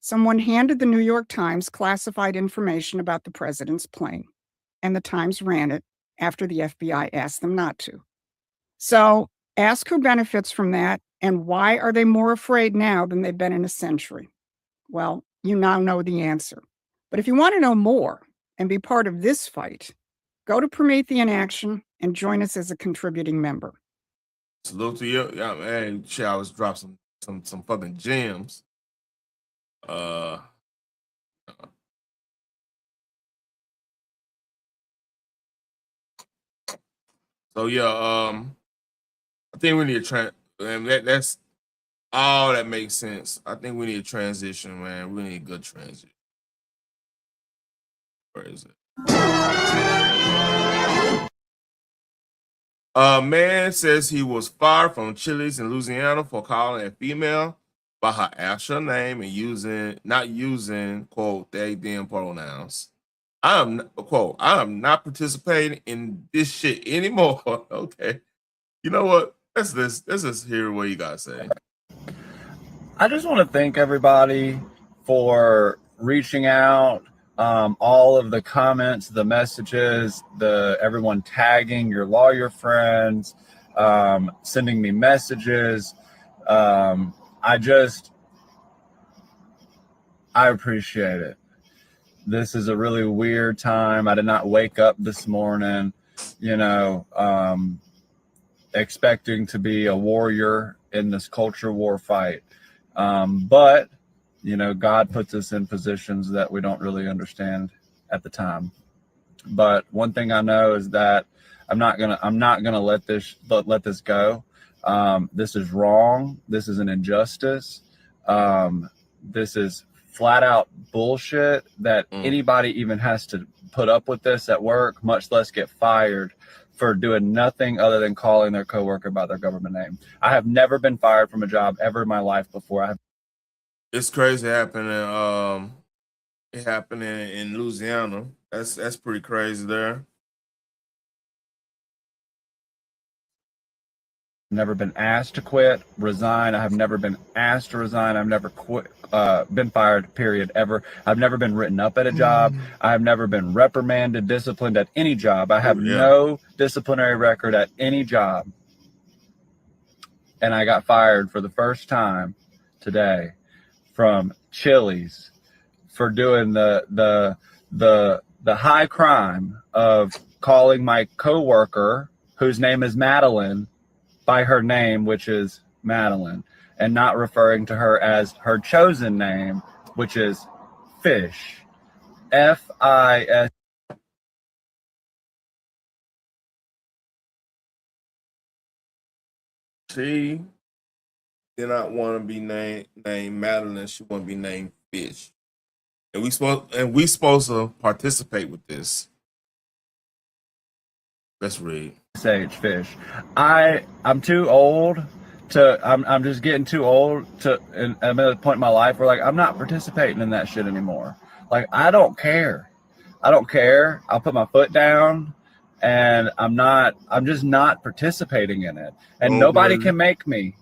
someone handed the New York Times classified information about the president's plane, and the Times ran it after the FBI asked them not to. So ask who benefits from that, and why are they more afraid now than they've been in a century? Well, you now know the answer. But if you want to know more and be part of this fight, go to Promethean Action and join us as a contributing member. Salute to you. Yeah, man. Shit, I was drop some fucking gems. So yeah, I think we need to that's all that makes sense. I think we need a transition, man. We need a good transition. Where is it? A man says he was fired from Chili's in Louisiana for calling a female by her actual name and not using quote they them pronouns. I am not participating in this shit anymore. Okay, you know what? Let's just hear what you guys say. I just want to thank everybody for reaching out. All of the comments, the messages, everyone tagging your lawyer friends, sending me messages. I appreciate it. This is a really weird time. I did not wake up this morning, expecting to be a warrior in this culture war fight. But, God puts us in positions that we don't really understand at the time. But one thing I know is that I'm not gonna let this go. This is wrong. This is an injustice. This is flat out bullshit that anybody even has to put up with this at work, much less get fired for doing nothing other than calling their coworker by their government name. I have never been fired from a job ever in my life before. It's crazy happening. It happened in Louisiana. That's pretty crazy there. Never been asked to quit, resign. I have never been asked to resign. I've never quit, been fired, period, ever. I've never been written up at a job. I have never been reprimanded, disciplined at any job. I have no disciplinary record at any job. And I got fired for the first time today from Chili's for doing the high crime of calling my coworker, whose name is Madeline, by her name, which is Madeline, and not referring to her as her chosen name, which is Fish. F-I-S. She did not want to be named Madeline. She want to be named Fish. And we supposed to participate with this. Let's read. Sage Fish. I'm too old to. I'm just getting too old to. And I'm at a point in my life where I'm not participating in that shit anymore. I don't care. I don't care. I'll put my foot down, and I'm just not participating in it. And nobody can make me.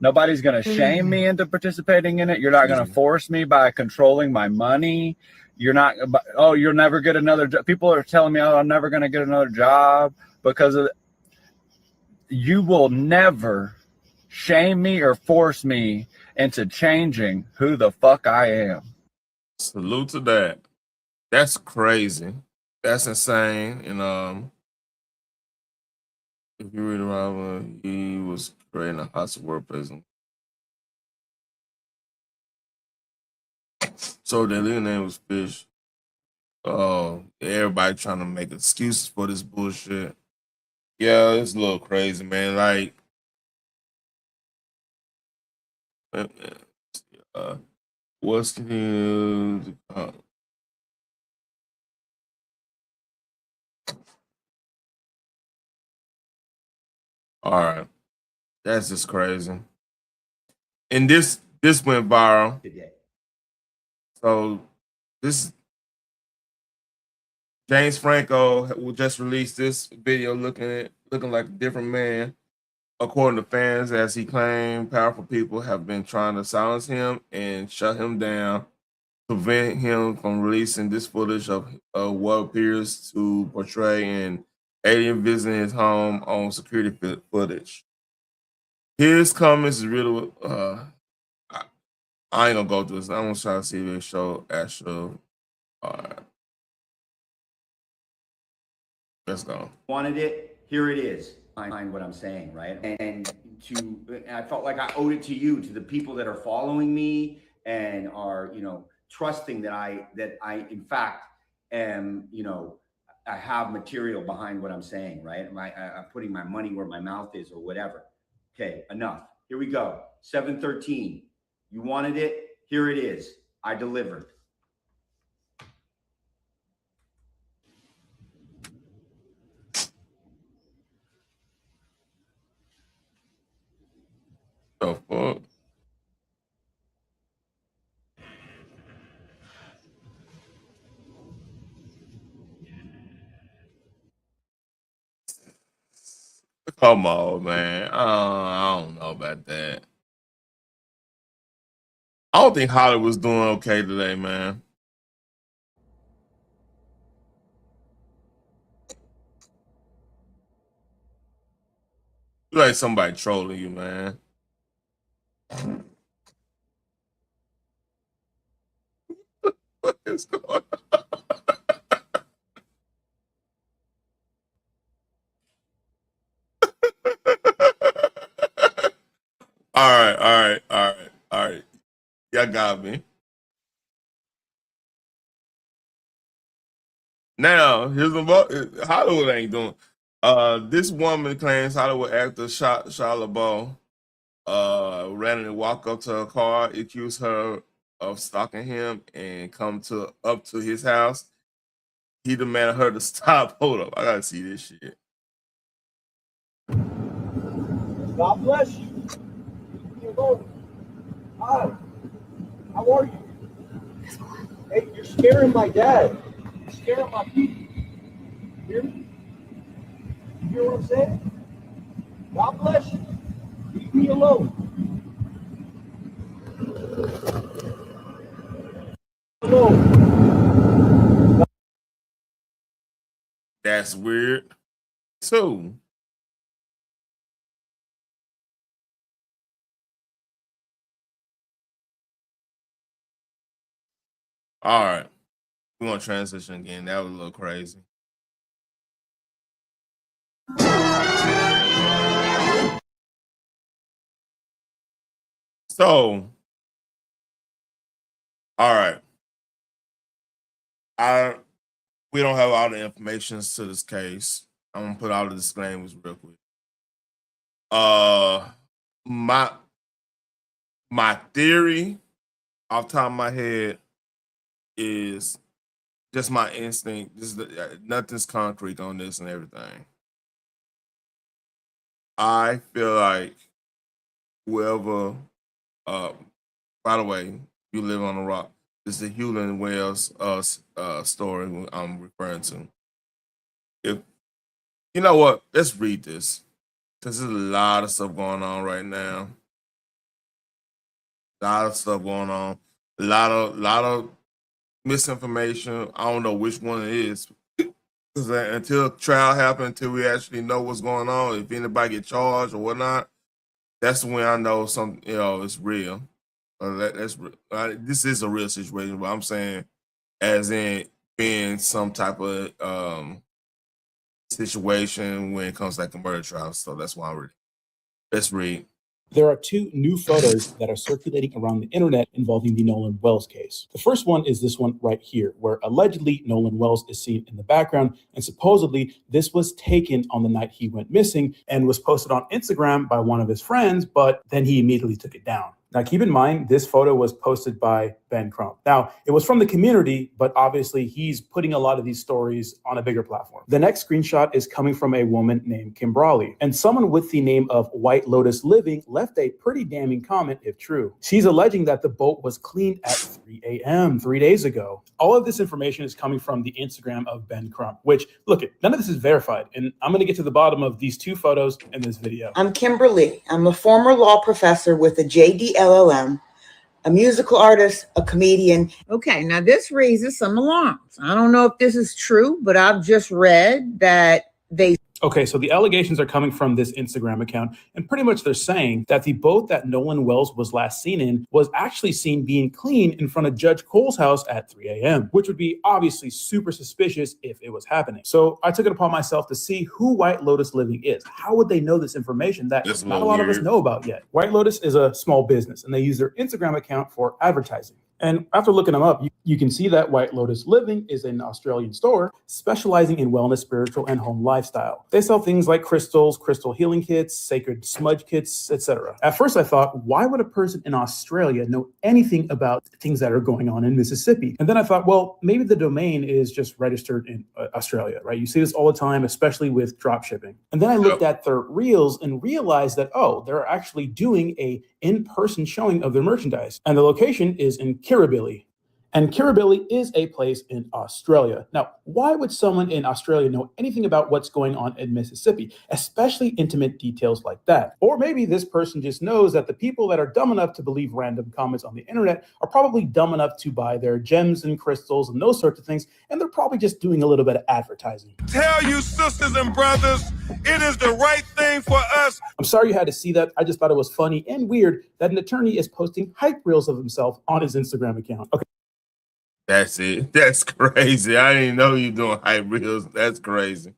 Nobody's gonna shame me into participating in it. You're not gonna force me by controlling my money. You're not. Oh, you'll never get another job. People are telling me, oh, I'm never gonna get another job because of. You will never shame me or force me into changing who the fuck I am. Salute to that. That's crazy. That's insane. And if you read around, he was creating a hostile workplace. So their legal name was Fish. Oh, everybody trying to make excuses for this bullshit. Yeah, it's a little crazy, man. What's the all right, that's just crazy. And this went viral. So this James Franco will just release this video looking like a different man, according to fans, as he claimed powerful people have been trying to silence him and shut him down, prevent him from releasing this footage of what appears to portray an alien visiting his home on security footage. His comments is really, I ain't gonna go through this. I'm gonna try to see if they show actual. All right. Let's go. Wanted it, here it is. Behind what I'm saying, right? And I felt like I owed it to you, to the people that are following me and are, trusting that I in fact am, I have material behind what I'm saying, right? I'm putting my money where my mouth is or whatever. Okay, enough. Here we go. 713. You wanted it, here it is. I delivered. The fuck? Come on, man. I don't know about that. I don't think Hollywood's doing okay today, man. You like somebody trolling you, man. is going on? All right. Y'all got me. Now, here's the Hollywood ain't doing. This woman claims Hollywood actor Shia LaBeouf randomly walk up to her car, accuse her of stalking him, and come up to his house. He demanded her to stop. Hold up, I gotta see this shit. God bless you. Hi. How are you? Hey, you're scaring my dad. You're scaring my people. You hear me? You hear what I'm saying? God bless you. Leave me alone. That's weird. Too. All right. We're gonna transition again. That was a little crazy. So, all right. We don't have all the information to this case. I'm gonna put all the disclaimers real quick. My theory off the top of my head is just my instinct. Nothing's concrete on this and everything. I feel like whoever, by the way, You Live on a Rock, this is the Nolan Wells story I'm referring to. If you know what, let's read this. Because there's a lot of stuff going on right now. A lot of stuff going on. A lot of misinformation. I don't know which one it is. Because until trial happens, until we actually know what's going on, if anybody get charged or whatnot, that's when I know it's real. This is a real situation, but I'm saying as in being some type of situation when it comes to like a murder trial. So that's why I'm reading. Let's read. There are two new photos that are circulating around the internet involving the Nolan Wells case. The first one is this one right here, where allegedly Nolan Wells is seen in the background, and supposedly this was taken on the night he went missing and was posted on Instagram by one of his friends, but then he immediately took it down. Now, keep in mind, this photo was posted by Ben Crump. Now, it was from the community, but obviously he's putting a lot of these stories on a bigger platform. The next screenshot is coming from a woman named Kim Brawley, and someone with the name of White Lotus Living left a pretty damning comment, if true. She's alleging that the boat was cleaned at 3 a.m. 3 days ago. All of this information is coming from the Instagram of Ben Crump, which, look, none of this is verified, and I'm going to get to the bottom of these two photos in this video. I'm Kimberly. I'm a former law professor with a JD LLM, a musical artist, a comedian. Okay, now this raises some alarms. I don't know if this is true, but I've just read that they... Okay, so the allegations are coming from this Instagram account, and pretty much they're saying that the boat that Nolan Wells was last seen in was actually seen being cleaned in front of Judge Cole's house at 3 a.m., which would be obviously super suspicious if it was happening. So I took it upon myself to see who White Lotus Living is. How would they know this information that not a lot of us know about yet? White Lotus is a small business, and they use their Instagram account for advertising. And after looking them up, you can see that White Lotus Living is an Australian store specializing in wellness, spiritual, and home lifestyle. They sell things like crystals, crystal healing kits, sacred smudge kits, etc. At first I thought, why would a person in Australia know anything about things that are going on in Mississippi? And then I thought, well, maybe the domain is just registered in Australia, right? You see this all the time, especially with drop shipping. And then I looked at their reels and realized that, oh, they're actually doing a in-person showing of their merchandise. And the location is in Kirribilli. And Kirribilli is a place in Australia. Now, why would someone in Australia know anything about what's going on in Mississippi, especially intimate details like that? Or maybe this person just knows that the people that are dumb enough to believe random comments on the internet are probably dumb enough to buy their gems and crystals and those sorts of things, and they're probably just doing a little bit of advertising. Tell you sisters and brothers, it is the right thing for us. I'm sorry you had to see that. I just thought it was funny and weird that an attorney is posting hype reels of himself on his Instagram account. Okay. That's it. That's crazy. I didn't know you doing hype reels. That's crazy.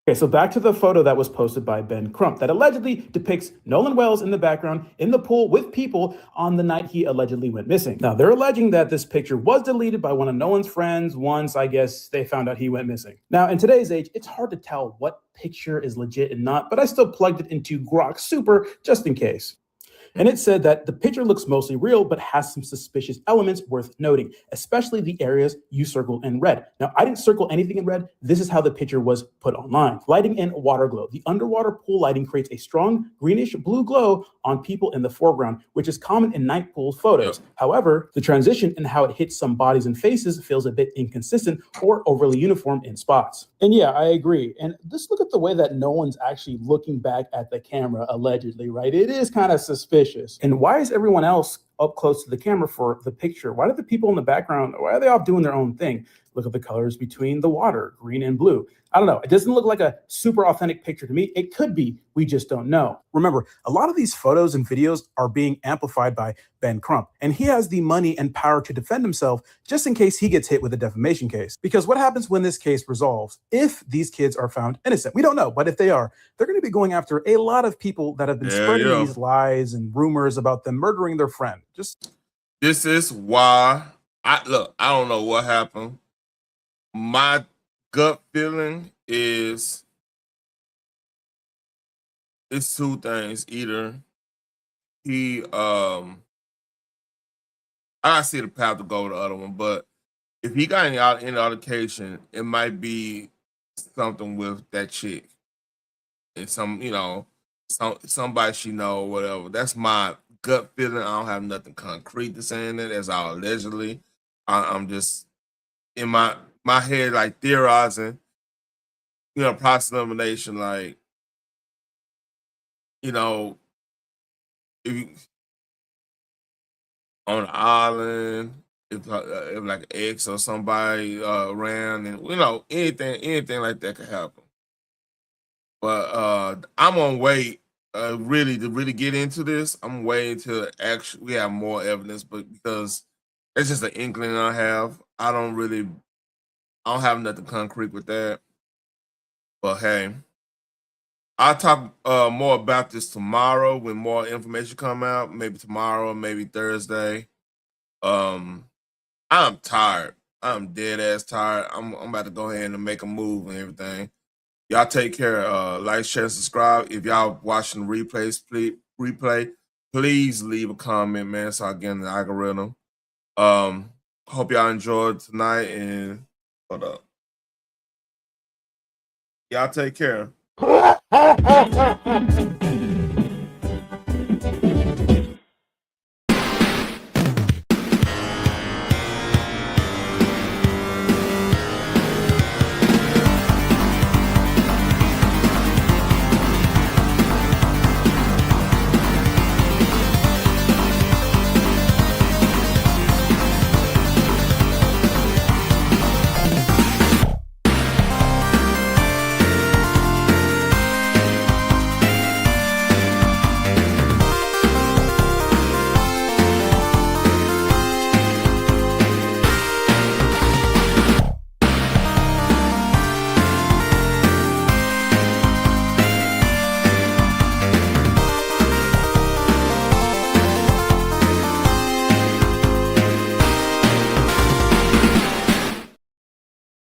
Okay, so back to the photo that was posted by Ben Crump that allegedly depicts Nolan Wells in the background in the pool with people on the night he allegedly went missing. Now, they're alleging that this picture was deleted by one of Nolan's friends once, I guess, they found out he went missing. Now, in today's age, it's hard to tell what picture is legit and not, but I still plugged it into Grok Super just in case. And it said that the picture looks mostly real, but has some suspicious elements worth noting, especially the areas you circled in red. Now, I didn't circle anything in red. This is how the picture was put online. Lighting and water glow. The underwater pool lighting creates a strong greenish blue glow on people in the foreground, which is common in night pool photos. However, the transition and how it hits some bodies and faces feels a bit inconsistent or overly uniform in spots. And yeah, I agree. And just look at the way that Nolan's actually looking back at the camera, allegedly, right? It is kind of suspicious. And why is everyone else up close to the camera for the picture? Why did the people in the background, why are they off doing their own thing? Look at the colors between the water, green and blue. I don't know. It doesn't look like a super authentic picture to me. It could be. We just don't know. Remember, a lot of these photos and videos are being amplified by Ben Crump, and he has the money and power to defend himself just in case he gets hit with a defamation case. Because what happens when this case resolves? If these kids are found innocent, we don't know, but if they are, they're going to be going after a lot of people that have been spreading these lies and rumors about them murdering their friend. This is why I don't know what happened. My gut feeling is it's two things. Either he I see the path to go with the other one, but if he got any altercation, it might be something with that chick. And somebody she know or whatever. That's my gut feeling. I don't have nothing concrete to say in it. That's all allegedly. I'm just in my head like theorizing, process elimination, like, if you on an island, if like an ex or somebody around, and anything like that could happen. But I'm on wait to really get into this. I'm waiting till actually we have more evidence, but because it's just an inkling I have. I don't have nothing concrete with that. But hey, I'll talk more about this tomorrow when more information come out. Maybe tomorrow, maybe Thursday. I'm tired. I'm dead ass tired. I'm about to go ahead and make a move and everything. Y'all take care. Like, share, and subscribe. If y'all watching the replay, please leave a comment, man, so I get in the algorithm. Hope y'all enjoyed tonight, and hold up. Y'all take care.